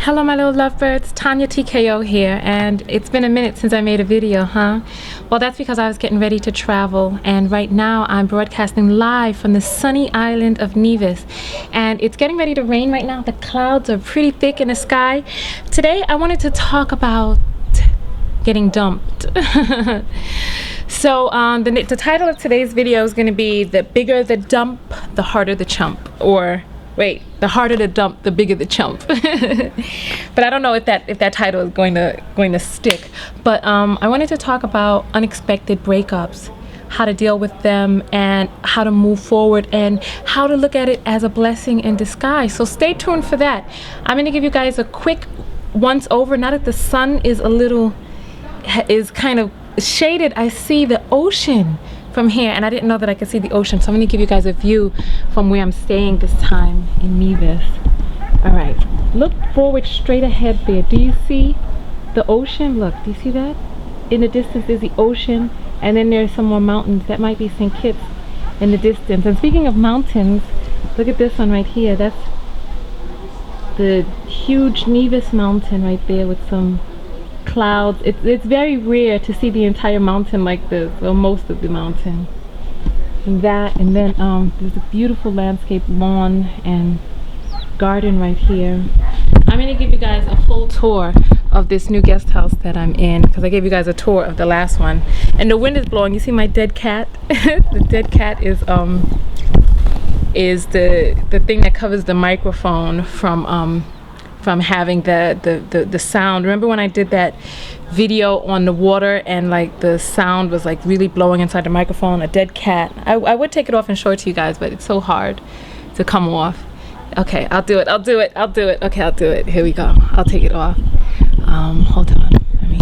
Hello my little lovebirds, TonyaTko here, and it's been a minute since I made a video, huh? Well, that's because I was getting ready to travel, and right now I'm broadcasting live from the sunny island of Nevis, and it's getting ready to rain right now. The clouds are pretty thick in the sky. Today I wanted to talk about getting dumped. So the title of today's video is going to be "The bigger the dump, the harder the chump," or wait, the harder the dump, the bigger the chump. But I don't know if that title is going to stick. But I wanted to talk about unexpected breakups, how to deal with them, and how to move forward, and how to look at it as a blessing in disguise. So stay tuned for that. I'm going to give you guys a quick once over. Now that the sun is kind of shaded, I see the ocean from here, and I didn't know that I could see the ocean, so I'm going to give you guys a view from where I'm staying this time in Nevis. Alright, look forward straight ahead there. Do you see the ocean? Look, do you see that? In the distance is the ocean, and then there's some more mountains. That might be St. Kitts in the distance. And speaking of mountains, look at this one right here. That's the huge Nevis mountain right there with some clouds. It's very rare to see the entire mountain like this, or most of the mountain. And then there's a beautiful landscape lawn and garden right here. I'm going to give you guys a full tour of this new guest house that I'm in, because I gave you guys a tour of the last one. And the wind is blowing. You see my dead cat? The dead cat is the thing that covers the microphone from having the sound. Remember when I did that video on the water and like the sound was like really blowing inside the microphone? A dead cat. I would take it off and show it to you guys, but it's so hard to come off. Okay, I'll do it. Okay, I'll do it. Here we go. I'll take it off. Hold on. Let me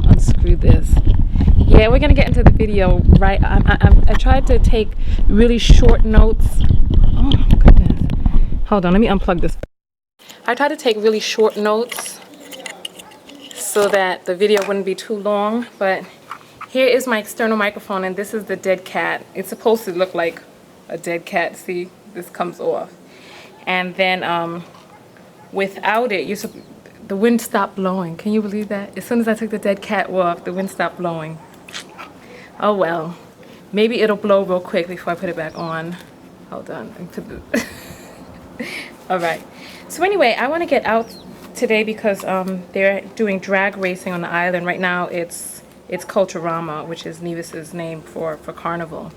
unscrew this. Yeah, we're gonna get into the video, right? I tried to take really short notes. Oh goodness. Hold on, let me unplug this. I tried to take really short notes so that the video wouldn't be too long, but here is my external microphone, and this is the dead cat. It's supposed to look like a dead cat. See, this comes off. And then without it, the wind stopped blowing. Can you believe that? As soon as I took the dead cat off, the wind stopped blowing. Oh well, maybe it'll blow real quick before I put it back on. Hold on. All right. So anyway, I want to get out today because they're doing drag racing on the island right now. It's Culturama, which is Nevis's name for carnival.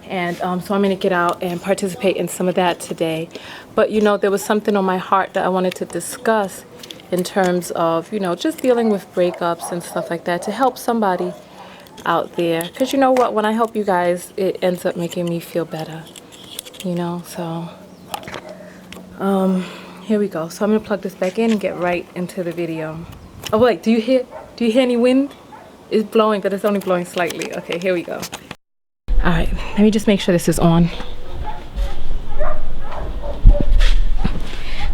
And so I'm going to get out and participate in some of that today. But you know, there was something on my heart that I wanted to discuss in terms of, you know, just dealing with breakups and stuff like that, to help somebody out there. Because you know what, when I help you guys, it ends up making me feel better, you know. So here we go. So I'm going to plug this back in and get right into the video. Oh wait, do you hear any wind? It's blowing, but it's only blowing slightly. Okay, here we go. Alright, let me just make sure this is on.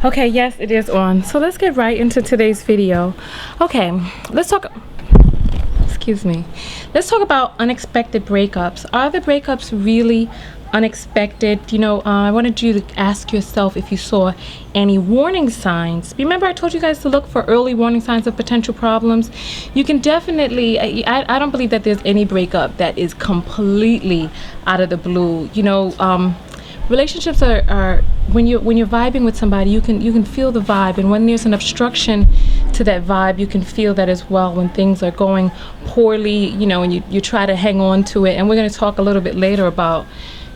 Okay, yes, it is on. So let's get right into today's video. Okay, let's talk about unexpected breakups. Are the breakups really unexpected? You know, I wanted you to ask yourself if you saw any warning signs. Remember I told you guys to look for early warning signs of potential problems? You can definitely, I don't believe that there's any breakup that is completely out of the blue. You know, relationships are when you're vibing with somebody, you can feel the vibe, and when there's an obstruction to that vibe, you can feel that as well. When things are going poorly, you know, and you try to hang on to it. And we're going to talk a little bit later about,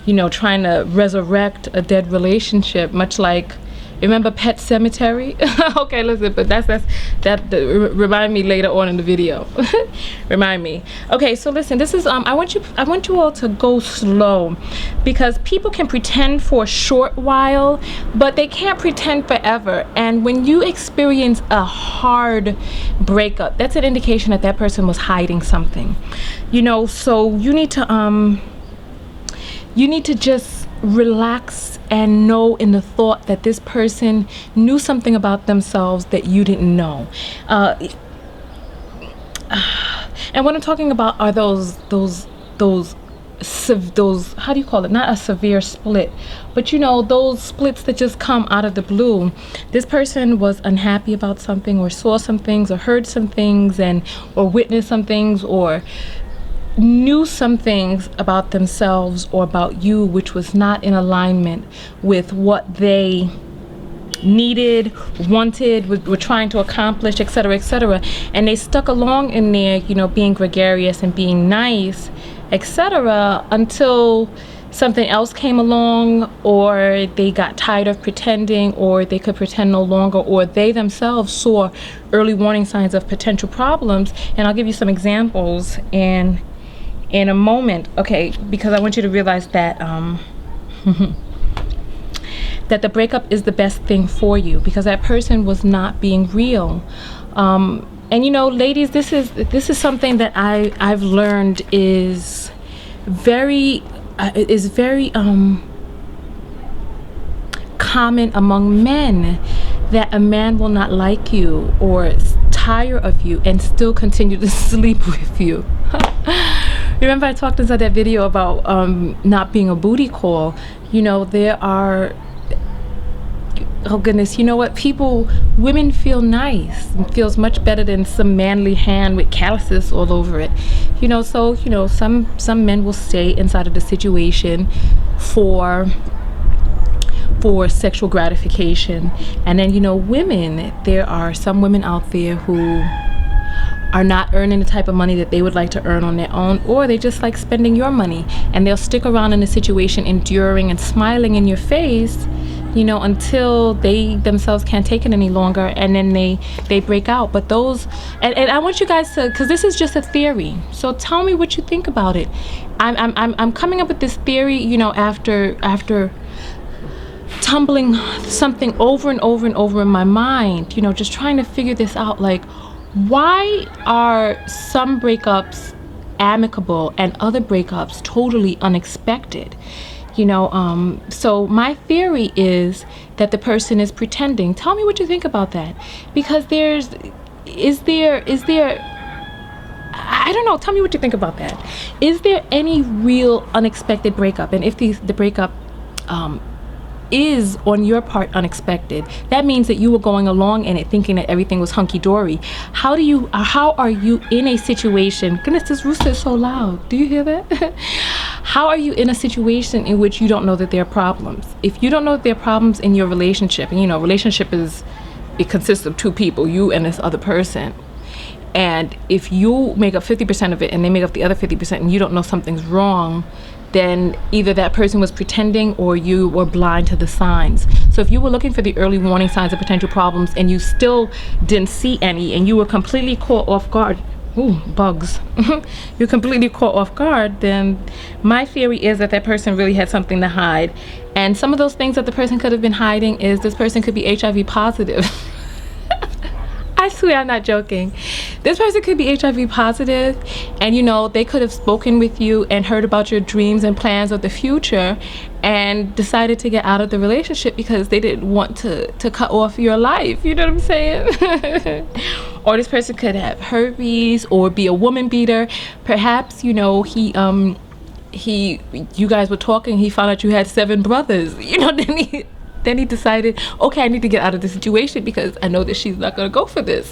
you know, trying to resurrect a dead relationship, much like, remember Pet Cemetery? Okay, listen, but remind me later on in the video. Remind me. Okay, so listen, this is I want you all to go slow, because people can pretend for a short while, but they can't pretend forever. And when you experience a hard breakup, that's an indication that that person was hiding something, you know. So you need to just relax and know in the thought that this person knew something about themselves that you didn't know. And what I'm talking about are those those, how do you call it, not a severe split, but you know, those splits that just come out of the blue. This person was unhappy about something, or saw some things, or heard some things, and or witnessed some things, or knew some things about themselves or about you which was not in alignment with what they needed, wanted, were trying to accomplish, etc., etc. And they stuck along in there, you know, being gregarious and being nice, etc., until something else came along, or they got tired of pretending, or they could pretend no longer, or they themselves saw early warning signs of potential problems. And I'll give you some examples in a moment, okay, because I want you to realize that that the breakup is the best thing for you, because that person was not being real. And you know, ladies, this is something that I've learned is very common among men, that a man will not like you or tire of you and still continue to sleep with you. Remember I talked inside that video about not being a booty call. You know, there are, oh goodness, you know what, women feel nice. It feels much better than some manly hand with calluses all over it. You know, so, you know, some men will stay inside of the situation for sexual gratification. And then, you know, women, there are some women out there who are not earning the type of money that they would like to earn on their own, or they just like spending your money, and they'll stick around in the situation, enduring and smiling in your face, you know, until they themselves can't take it any longer, and then they break out. But those, and I want you guys to, because this is just a theory, so tell me what you think about it. I'm coming up with this theory, you know, after tumbling something over and over and over in my mind, you know, just trying to figure this out. Like, why are some breakups amicable and other breakups totally unexpected? You know, so my theory is that the person is pretending. Tell me what you think about that, because is there I don't know, tell me what you think about that. Is there any real unexpected breakup? And if the breakup is on your part unexpected, that means that you were going along in it thinking that everything was hunky-dory. How are you in a situation, goodness, this rooster is so loud, do you hear that? How are you in a situation in which you don't know that there are problems? If you don't know that there are problems in your relationship, and you know, it consists of two people, you and this other person, and if you make up 50% of it and they make up the other 50% and you don't know something's wrong, then either that person was pretending or you were blind to the signs. So if you were looking for the early warning signs of potential problems and you still didn't see any, and you were completely caught off guard, ooh, bugs, you're completely caught off guard, then my theory is that that person really had something to hide. And some of those things that the person could have been hiding is this person could be HIV positive. I swear I'm not joking. This person could be HIV positive, and you know, they could have spoken with you and heard about your dreams and plans of the future and decided to get out of the relationship because they didn't want to cut off your life. You know what I'm saying? Or this person could have herpes or be a woman beater. Perhaps, you know, you guys were talking, he found out you had 7 brothers. You know, then he decided, okay, I need to get out of the situation because I know that she's not going to go for this.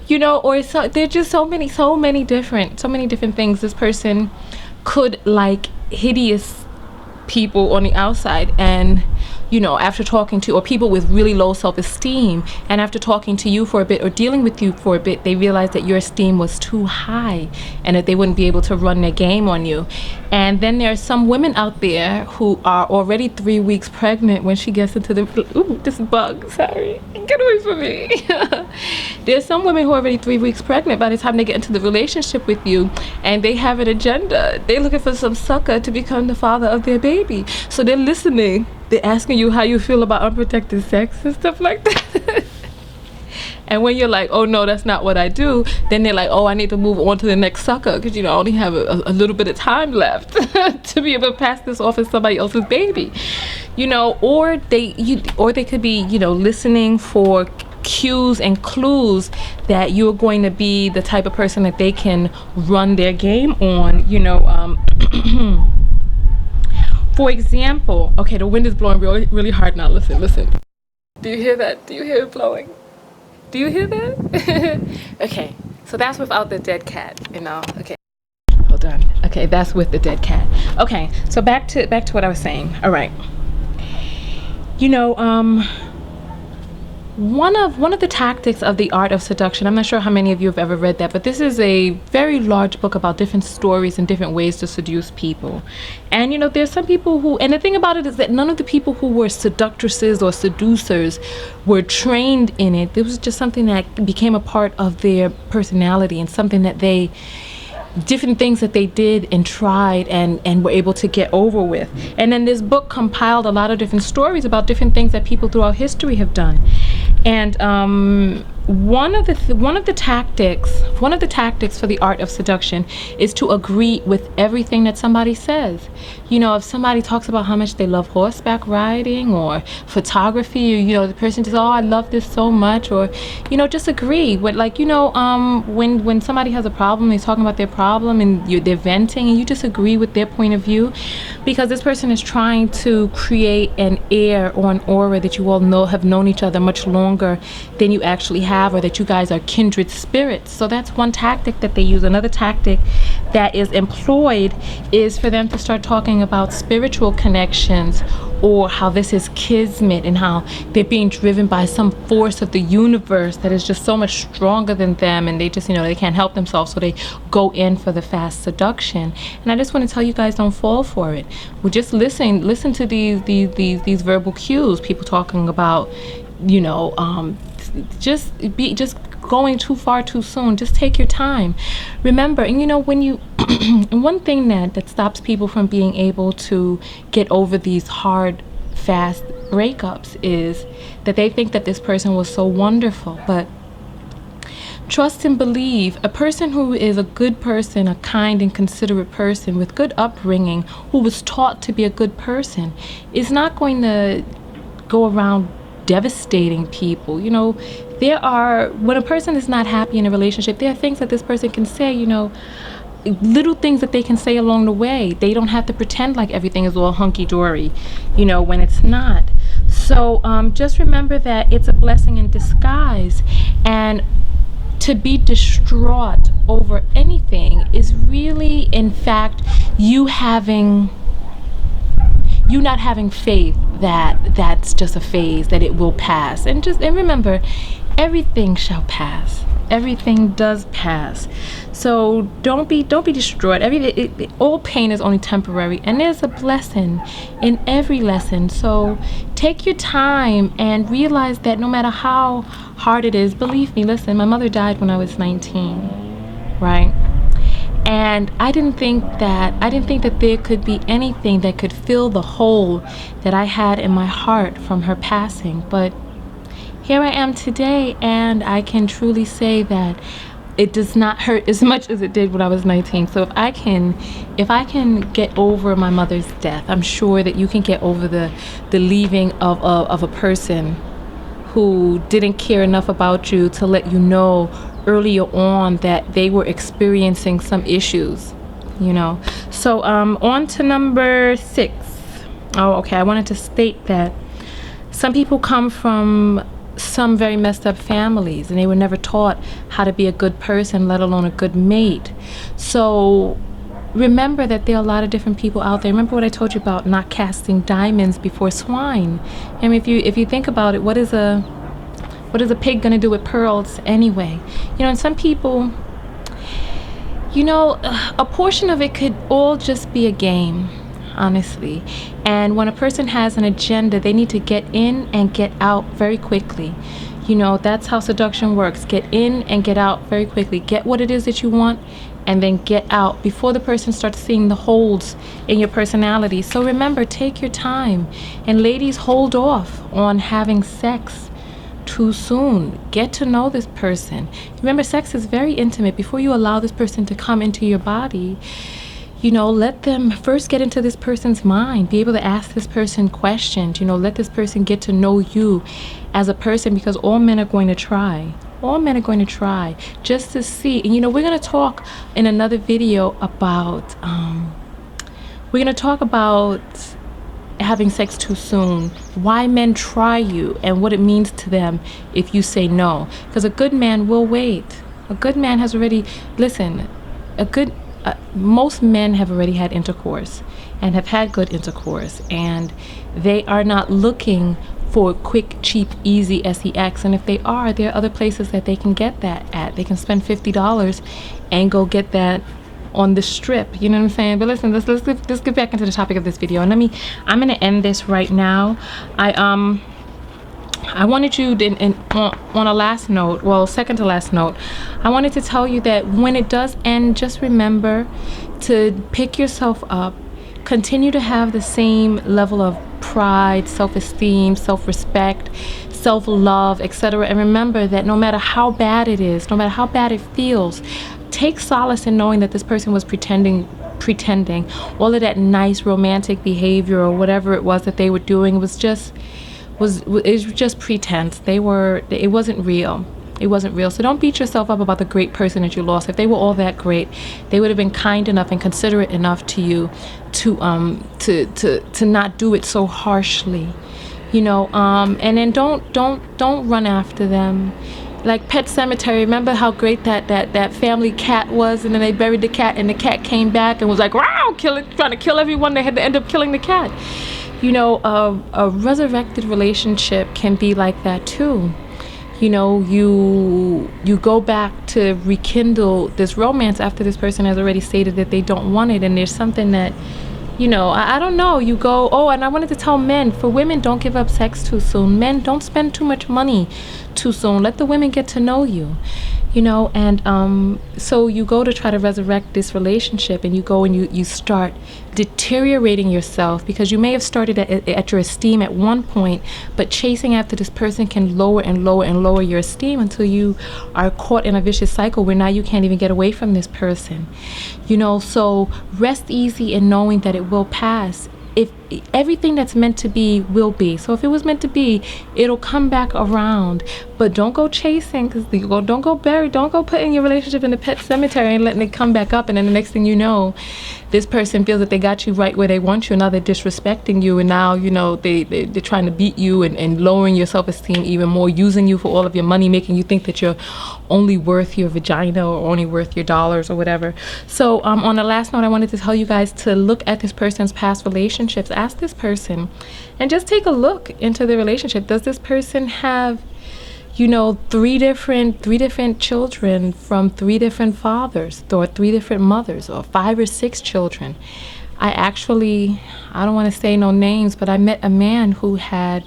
You know, or so there's just so many different things. This person could like hideous people on the outside, and you know, after talking to, or people with really low self-esteem, and after talking to you for a bit or dealing with you for a bit, they realized that your esteem was too high and that they wouldn't be able to run their game on you. And then there are some women out there who are already 3 weeks pregnant when she gets into the, ooh, this bug, sorry, get away from me. There's some women who are already 3 weeks pregnant by the time they get into the relationship with you, and they have an agenda. They're looking for some sucker to become the father of their baby. So they're listening. They're asking you how you feel about unprotected sex and stuff like that. And when you're like, oh no, that's not what I do, then they're like, oh, I need to move on to the next sucker because, you know, I only have a little bit of time left to be able to pass this off as somebody else's baby. You know, or they could be, you know, listening for cues and clues that you're going to be the type of person that they can run their game on, you know. For example, okay, the wind is blowing really, really hard now. Listen, listen. Do you hear that? Do you hear it blowing? Do you hear that? Okay, so that's without the dead cat, you know. Okay, hold on. Okay, that's with the dead cat. Okay, so back to what I was saying. All right. You know, one of the tactics of the art of seduction, I'm not sure how many of you have ever read that, but this is a very large book about different stories and different ways to seduce people. And you know, there's some people who, and the thing about it is that none of the people who were seductresses or seducers were trained in it. It was just something that became a part of their personality and something that they, different things that they did and tried and were able to get over with. And then this book compiled a lot of different stories about different things that people throughout history have done. And one of the tactics for the art of seduction is to agree with everything that somebody says. You know, if somebody talks about how much they love horseback riding or photography, or, you know, the person says, oh, I love this so much, or, you know, just agree with, like, you know, when somebody has a problem, they're talking about their problem and they're venting, and you just agree with their point of view, because this person is trying to create an air or an aura that you all have known each other much longer than you actually have, or that you guys are kindred spirits. So that's one tactic that they use. Another tactic that is employed is for them to start talking about spiritual connections, or how this is kismet, and how they're being driven by some force of the universe that is just so much stronger than them, and they just, you know, they can't help themselves, so they go in for the fast seduction. And I just want to tell you guys, don't fall for it. Well, just listen to these verbal cues, people talking about, you know, just going too far too soon. Just take your time. Remember, and you know, when you and one thing that stops people from being able to get over these hard, fast breakups is that they think that this person was so wonderful. But trust and believe, a person who is a good person, a kind and considerate person with good upbringing, who was taught to be a good person, is not going to go around devastating people. You know, when a person is not happy in a relationship, there are things that this person can say, you know, little things that they can say along the way. They don't have to pretend like everything is all hunky-dory, you know, when it's not. So just remember that it's a blessing in disguise, and to be distraught over anything is really, in fact, you not having faith that that's just a phase, that it will pass. And remember, everything shall pass. Everything does pass. So don't be destroyed. All pain is only temporary, and there's a blessing in every lesson. So take your time and realize that no matter how hard it is, believe me, listen, my mother died when I was 19, right? And I didn't think that there could be anything that could fill the hole that I had in my heart from her passing. But here I am today, and I can truly say that it does not hurt as much as it did when I was 19. So if I can get over my mother's death, I'm sure that you can get over the leaving of a person who didn't care enough about you to let you know earlier on that they were experiencing some issues, you know. So on to number 6. Oh, okay, I wanted to state that some people come from some very messed up families, and they were never taught how to be a good person, let alone a good mate. So remember that there are a lot of different people out there. Remember what I told you about not casting diamonds before swine. I mean, if you think about it, what is a pig gonna do with pearls anyway? You know, and some people, you know, a portion of it could all just be a game, honestly. And when a person has an agenda, they need to get in and get out very quickly. You know, that's how seduction works. Get in and get out very quickly. Get what it is that you want, and then get out before the person starts seeing the holes in your personality. So remember, take your time. And ladies, hold off on having sex too soon. Get to know this person. Remember, sex is very intimate. Before you allow this person to come into your body, You know, let them first get into this person's mind, be able to ask this person questions, you know, let this person get to know you as a person, because all men are going to try. All men are going to try just to see. And you know, we're going to talk in another video about having sex too soon, why men try you, and what it means to them if you say no. Because a good man will wait. A good man has already, listen, most men have already had intercourse and have had good intercourse, and they are not looking for quick, cheap, easy sex. And if they are, there are other places that they can get that at. They can spend $50 and go get that on the strip, you know what I'm saying? But listen, let's get back into the topic of this video. And I'm gonna end this right now. I wanted you to, on a last note, well, second to last note, I wanted to tell you that when it does end, just remember to pick yourself up, continue to have the same level of pride, self-esteem, self-respect, self-love, etc. And remember that no matter how bad it is, no matter how bad it feels, take solace in knowing that this person was pretending all of that nice romantic behavior or whatever it was that they were doing was just pretense. It wasn't real. It wasn't real. So don't beat yourself up about the great person that you lost. If they were all that great, they would have been kind enough and considerate enough to you to not do it so harshly, you know. And then don't run after them. Like Pet Cemetery, remember how great that family cat was, and then they buried the cat, and the cat came back and was like, wow, trying to kill everyone. They had to end up killing the cat. You know, a resurrected relationship can be like that too. You know, you go back to rekindle this romance after this person has already stated that they don't want it, and there's something that, you know, I don't know, you go, oh, and I wanted to tell men, for women, don't give up sex too soon. Men, don't spend too much money too soon. Let the women get to know you, you know. And so you go to try to resurrect this relationship, and you go and you start deteriorating yourself, because you may have started at your esteem at one point, but chasing after this person can lower and lower and lower your esteem until you are caught in a vicious cycle where now you can't even get away from this person, you know. So rest easy in knowing that it will pass. If everything that's meant to be will be. So if it was meant to be, it'll come back around. But don't go chasing, because don't go putting your relationship in the pet cemetery and letting it come back up, and then the next thing you know, this person feels that they got you right where they want you, and now they're disrespecting you, and now, you know, they're trying to beat you and lowering your self-esteem even more, using you for all of your money, making you think that you're only worth your vagina or only worth your dollars or whatever. So on the last note, I wanted to tell you guys to look at this person's past relationships. Ask this person and just take a look into the relationship. Does this person have, you know, three different children from three different fathers, or three different mothers, or 5 or 6 children? I don't want to say no names, but I met a man who had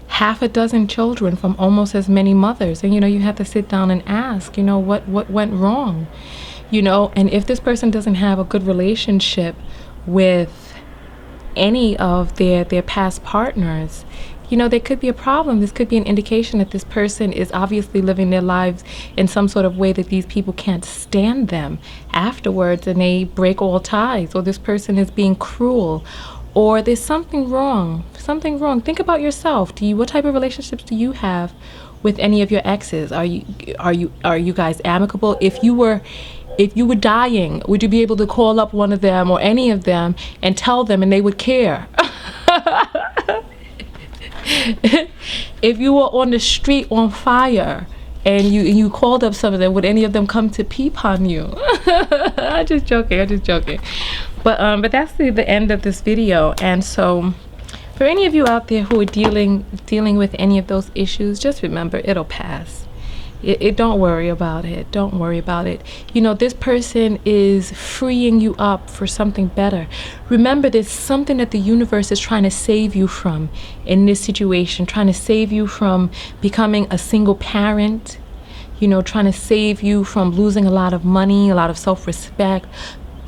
half a dozen children from almost as many mothers. And, you know, you have to sit down and ask, you know, what went wrong, you know. And if this person doesn't have a good relationship with any of their past partners, you know, there could be a problem. This could be an indication that this person is obviously living their lives in some sort of way that these people can't stand them afterwards, and they break all ties, or this person is being cruel, or there's something wrong. Think about yourself. What type of relationships do you have with any of your exes? Are you guys amicable? If you were dying, would you be able to call up one of them or any of them and tell them, and they would care? If you were on the street on fire and you called up some of them, would any of them come to peep on you? I'm just joking. But that's the end of this video. And so for any of you out there who are dealing with any of those issues, just remember, it'll pass. Don't worry about it. Don't worry about it. You know, this person is freeing you up for something better. Remember, there's something that the universe is trying to save you from in this situation, trying to save you from becoming a single parent, you know, trying to save you from losing a lot of money, a lot of self-respect,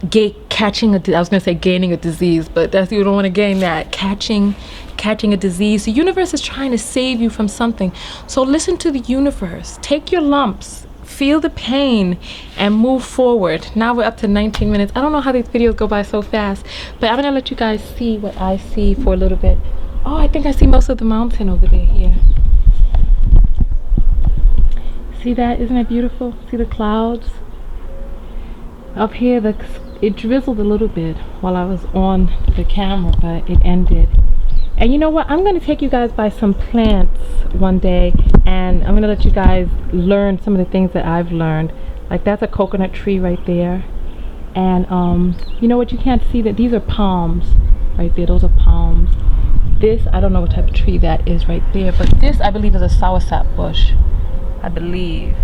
gaining a disease, but that's, you don't want to gain that. Catching a disease. The universe is trying to save you from something. So listen to the universe. Take your lumps, feel the pain and move forward. Now we're up to 19 minutes. I don't know how these videos go by so fast, but I'm gonna let you guys see what I see for a little bit. Oh, I think I see most of the mountain over there here. See that? Isn't that beautiful? See the clouds? Up here, it drizzled a little bit while I was on the camera, but it ended. And you know what? I'm going to take you guys by some plants one day, and I'm going to let you guys learn some of the things that I've learned. Like that's a coconut tree right there. And you know what? You can't see that. These are palms right there. Those are palms. This, I don't know what type of tree that is right there, but this I believe is a soursop bush. I believe.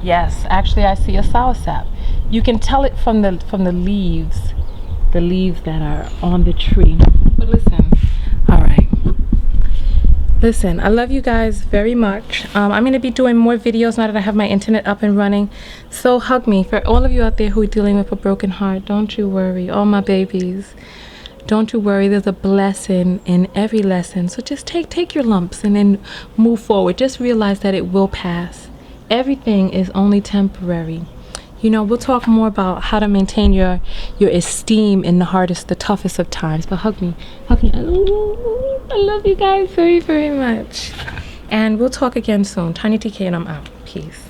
Yes, actually I see a soursop. You can tell it from the leaves that are on the tree. But listen, all right. Listen, I love you guys very much. I'm going to be doing more videos now that I have my internet up and running. So hug me. For all of you out there who are dealing with a broken heart, don't you worry. All my babies, don't you worry. There's a blessing in every lesson. So just take your lumps and then move forward. Just realize that it will pass. Everything is only temporary. You know, we'll talk more about how to maintain your esteem in the toughest of times. But hug me. Hug me. I love you guys very, very much. And we'll talk again soon. TonyaTko, and I'm out. Peace.